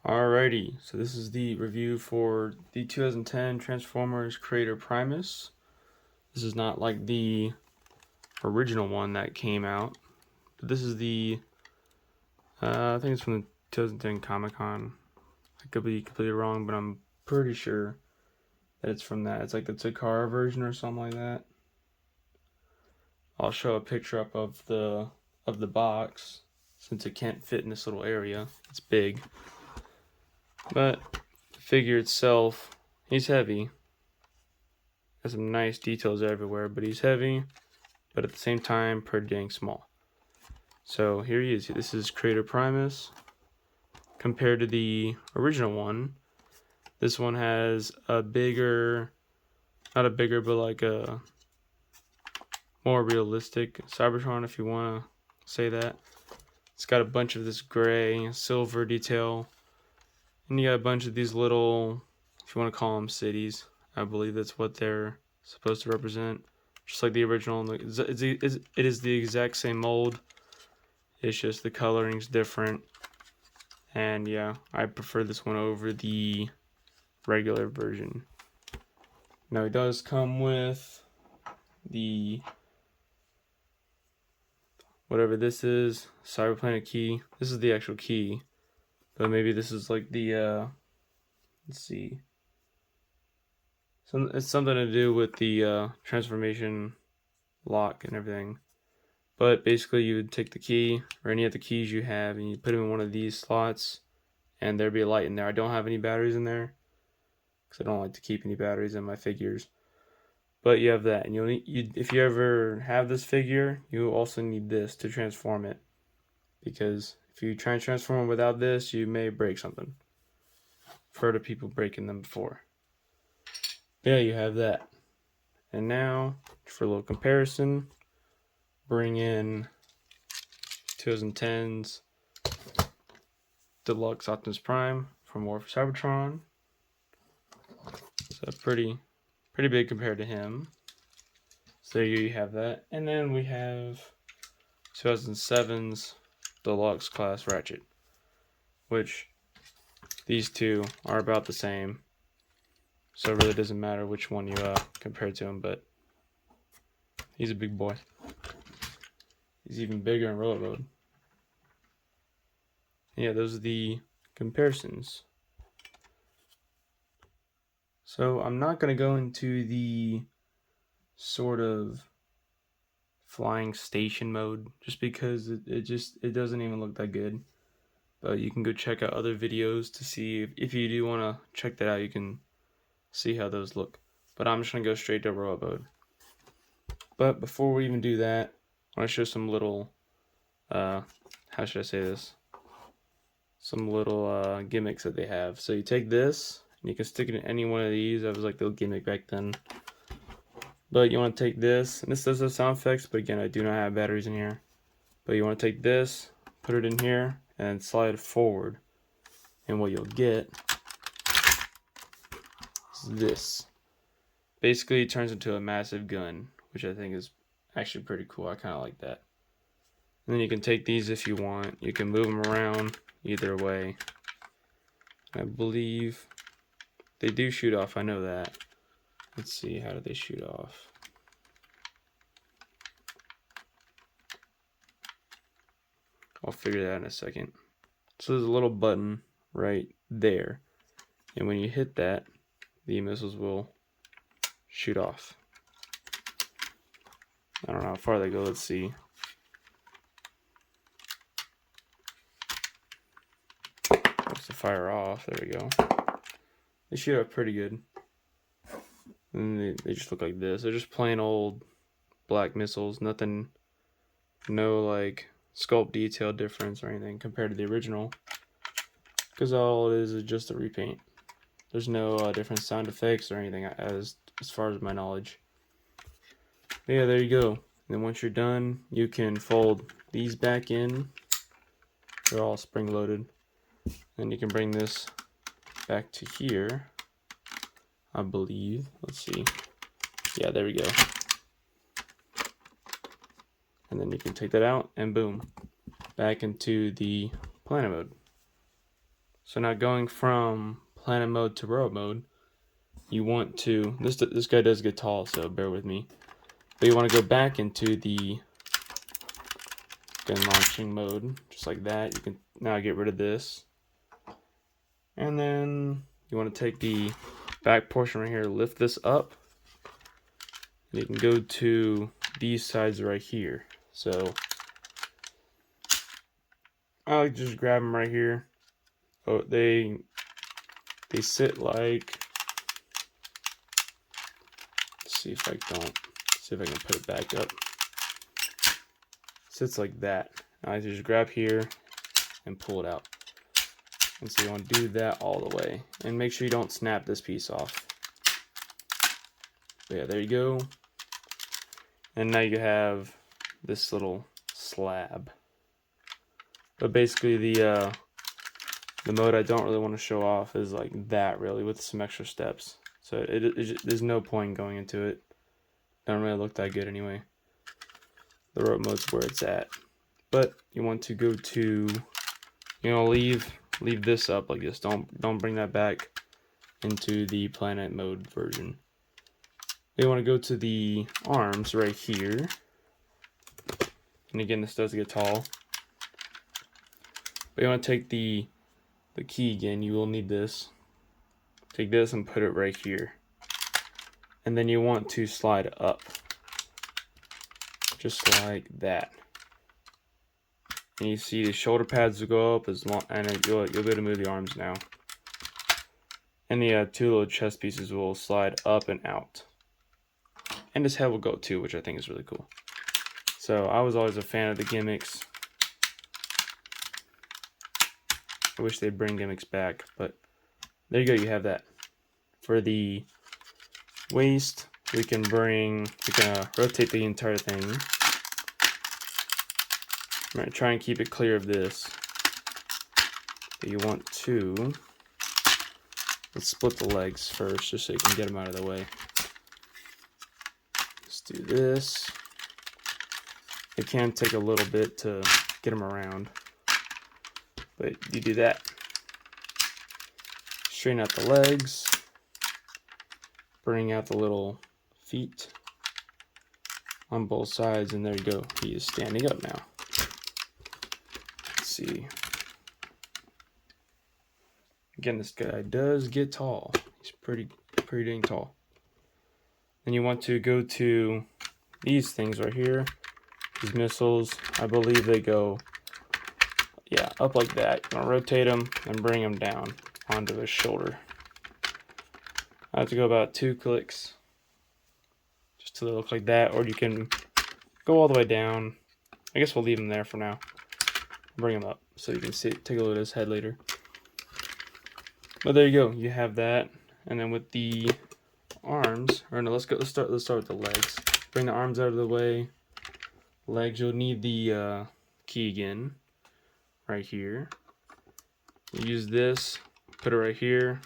Alrighty, so this is the review for the 2010 Transformers creator Primus. This is not like the original one that came out, but this is the, I think it's from the 2010 Comic-Con. I could be completely wrong, but I'm pretty sure that it's from that. It's like the Takara version or something like that. I'll show a picture up of the box since it can't fit in this little area. It's big. But the figure itself, he's heavy. Has some nice details everywhere, but he's heavy, but at the same time, pretty dang small. So here he is. This is Creator Primus. Compared to the original one, this one has a bigger, not a bigger, but like a more realistic Cybertron, if you want to say that. It's got a bunch of this gray, silver detail, and you got a bunch of these little, if you want to call them cities. I believe that's what they're supposed to represent. Just like the original. It is the exact same mold. It's just the coloring's different. And yeah, I prefer this one over the regular version. Now it does come with the, whatever this is, Cyberplanet key. This is the actual key. But maybe this is like the, let's see. It's something to do with the transformation lock and everything. But basically you would take the key or any of the keys you have and you put them in one of these slots and there'd be a light in there. I don't have any batteries in there because I don't like to keep any batteries in my figures. But you have that, and if you ever have this figure, you also need this to transform it, because if you try and transform it without this, you may break something. I've heard of people breaking them before. Yeah, you have that. And now, for a little comparison, bring in 2010's Deluxe Optimus Prime from War for Cybertron. So pretty big compared to him. So there you have that. And then we have 2007's Deluxe Class Ratchet, which these two are about the same. So it really doesn't matter which one you compare to him, but he's a big boy. He's even bigger in roller mode. Yeah, those are the comparisons. So I'm not going to go into the sort of flying station mode just because it doesn't even look that good. But you can go check out other videos to see if you do want to check that out. You can see how those look. But I'm just going to go straight to robot mode. But before we even do that, I want to show some little, how should I say this? Some little gimmicks that they have. So you take this, and you can stick it in any one of these. That was like the gimmick back then. But you want to take this, and this does have sound effects, but again, I do not have batteries in here. But you want to take this, put it in here, and slide it forward. And what you'll get is this. Basically, it turns into a massive gun, which I think is actually pretty cool. I kind of like that. And then you can take these if you want. You can move them around either way. I believe they do shoot off. I know that. Let's see, how do they shoot off? I'll figure that out in a second. So there's a little button right there. And when you hit that, the missiles will shoot off. I don't know how far they go. Let's see. Once to fire off, there we go. They shoot off pretty good. And they just look like this. They're just plain old black missiles. Nothing, no like sculpt detail difference or anything compared to the original. Because all it is just a repaint. There's no different sound effects or anything as far as my knowledge. But yeah, there you go. And then once you're done, you can fold these back in. They're all spring loaded. Then you can bring this back to here, I believe. Let's see. Yeah, there we go. And then you can take that out and boom, back into the planet mode. So now going from planet mode to robot mode, you want to, this guy does get tall, so bear with me. But you want to go back into the gun launching mode, just like that. You can now get rid of this. And then you want to take the back portion right here, lift this up. You can go to these sides right here. So I like to just grab them right here. Oh, they sit like, let's see if I can put it back up. Sits like that. I just grab here and pull it out. And so you want to do that all the way. And make sure you don't snap this piece off. But yeah, there you go. And now you have this little slab. But basically the mode I don't really want to show off is like that, really, with some extra steps. So there's no point going into it. Don't really look that good anyway. The rope mode's where it's at. But you want to go to, leave this up like this. Don't bring that back into the planet mode version. You want to go to the arms right here. And again, this does get tall. But you want to take the key again. You will need this. Take this and put it right here. And then you want to slide up. Just like that. And you see the shoulder pads will go up as long, and you'll be able to move the arms now. And the two little chest pieces will slide up and out. And his head will go too, which I think is really cool. So I was always a fan of the gimmicks. I wish they'd bring gimmicks back, but there you go, you have that. For the waist, we can rotate the entire thing. I'm going to try and keep it clear of this. But you want to, let's split the legs first, just so you can get them out of the way. Let's do this. It can take a little bit to get them around, but you do that. Straighten out the legs. Bring out the little feet on both sides, and there you go. He is standing up now. Let's see. Again, this guy does get tall. He's pretty dang tall. Then you want to go to these things right here. These missiles, I believe they go, yeah, up like that. You're gonna rotate them and bring them down onto his shoulder. I have to go about 2 clicks just to look like that, or you can go all the way down. I guess we'll leave him there for now. Bring him up so you can take a look at his head later. But there you go, you have that. And then with the arms, or no, let's start with the legs. Bring the arms out of the way. Legs, you'll need the key again, right here. You use this, put it right here,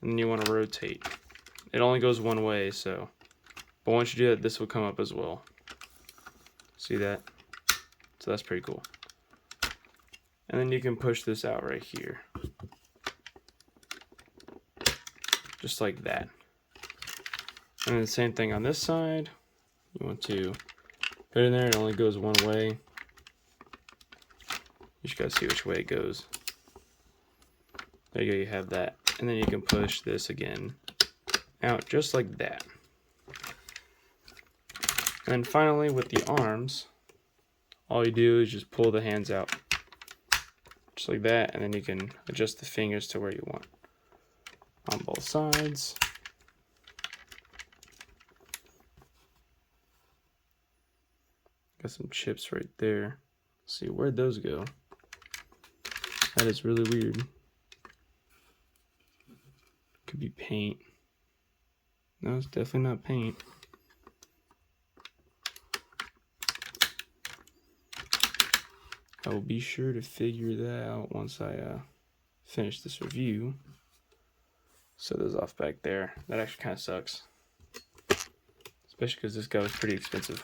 and then you want to rotate. It only goes one way, so, but once you do that, this will come up as well. See that? So that's pretty cool. And then you can push this out right here. Just like that. And then the same thing on this side. You want to put it in there, it only goes one way. You just gotta see which way it goes. There you go, you have that. And then you can push this again out just like that. And then finally with the arms, all you do is just pull the hands out. Just like that, and then you can adjust the fingers to where you want. On both sides. Got some chips right there. Let's see, where'd those go? That is really weird. Could be paint. No, it's definitely not paint. I will be sure to figure that out once I finish this review. So those off back there. That actually kind of sucks. Especially because this guy was pretty expensive.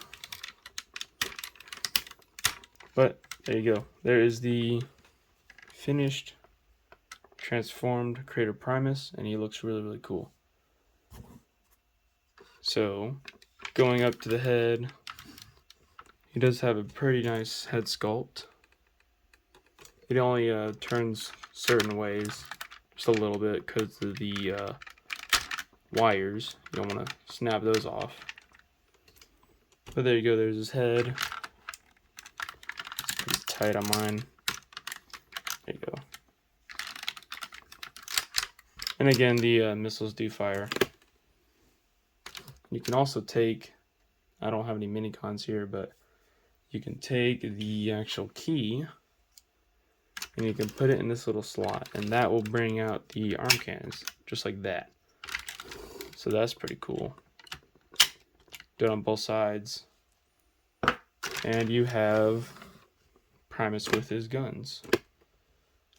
But there you go. There is the finished transformed Creator Primus, and he looks really, really cool. So, going up to the head, he does have a pretty nice head sculpt. It only turns certain ways, just a little bit, because of the wires. You don't want to snap those off. But there you go, there's his head. It's pretty tight on mine. There you go. And again, the missiles do fire. You can also take, I don't have any mini cons here, but you can take the actual key and you can put it in this little slot, and that will bring out the arm cannons, just like that. So that's pretty cool. Do it on both sides. And you have Primus with his guns.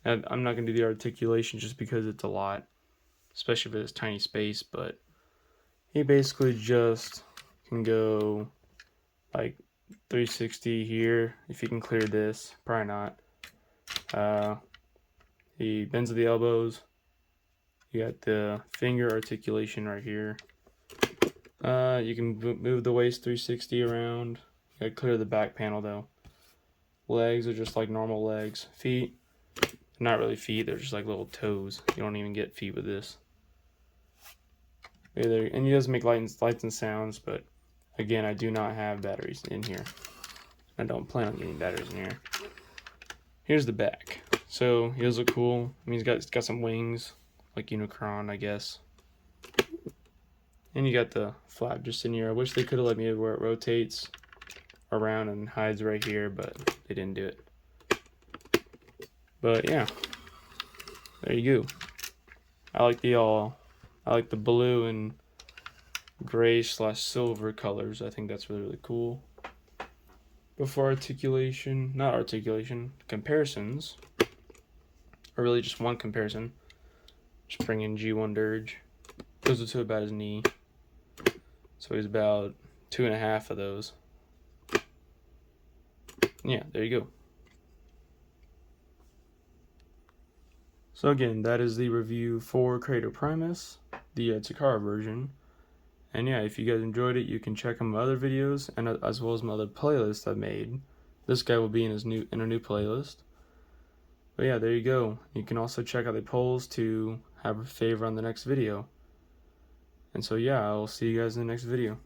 And I'm not going to do the articulation just because it's a lot, especially for this tiny space, but he basically just can go like 360 here, if you can clear this, probably not. He bends at the elbows. You got the finger articulation right here. You can move the waist 360 around. You gotta clear the back panel though. Legs are just like normal legs. Feet, not really feet, they're just like little toes. You don't even get feet with this. And he does make lights and sounds, but again, I do not have batteries in here. I don't plan on getting batteries in here. Here's the back. So he does look cool. I mean, he's got some wings, like Unicron, I guess. And you got the flap just in here. I wish they could have let me where it rotates around and hides right here, but they didn't do it. But yeah, there you go. I like the blue and gray / silver colors. I think that's really, really cool. Before comparisons, or really just one comparison. Just bring in G1 Dirge. Goes to about his knee. So he's about 2.5 of those. Yeah, there you go. So again, that is the review for Creator Primus, the Takara version. And yeah, if you guys enjoyed it, you can check out my other videos, and as well as my other playlists I've made. This guy will be in a new playlist. But yeah, there you go. You can also check out the polls to have a favor on the next video. And so yeah, I'll see you guys in the next video.